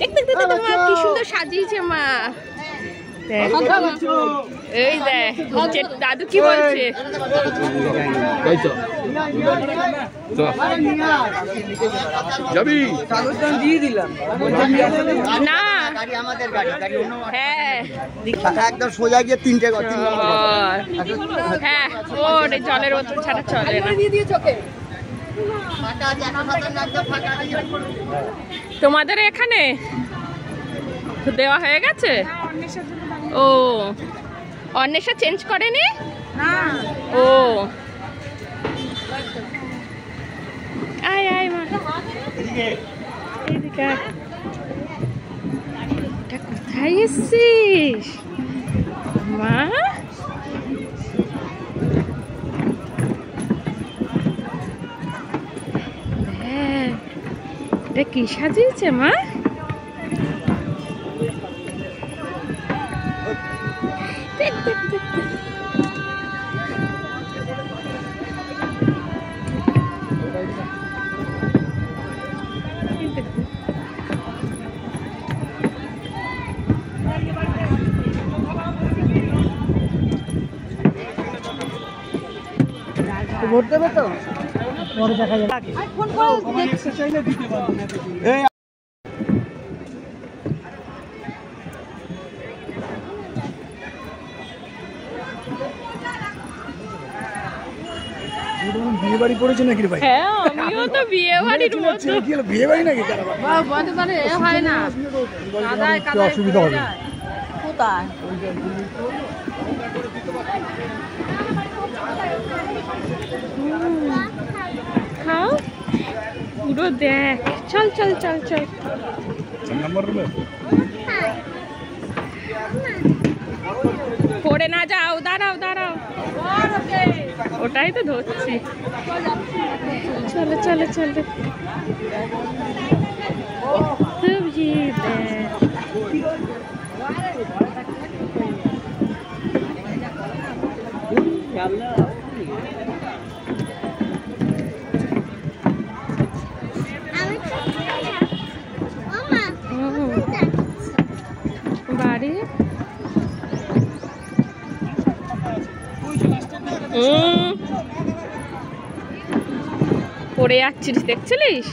দেখতে দেখতে মা কি সুন্দর সাজিয়েছে মা। এই দেখ দাদু কি বলছে। না হ্যাঁ একদম সোজা গিয়ে তিনটে হ্যাঁ ও জলের বোতল ছাড়া চলে না। তোমাদের এখানে দেওয়া হয়ে গেছে? ও অন্বেষা চেঞ্জ করেনি? ও আয় আয় মা এদিকে। কোথায় এসছিস মা? এটা কি সাজিয়েছে মা? ভোট দেবে তো পরে দেখা যাবে। বিয়ে বাড়ি পড়েছে নাকি ভাই? হ্যাঁ আমিও তো বিয়ে বাড়ির মতো। কি হলো বিয়ে বাড়ি নাকি? বলতে পারে হয় না, অসুবিধা হবে কোথায় খাও পুরো দেখ। চল চল চল চল পড়ে না যাও, দাঁড়াও দাঁড়াও, ওটাই তো ধরছি। চলো চলো চলো বাড়ি পড়ে যাচ্ছিস দেখছিলিস?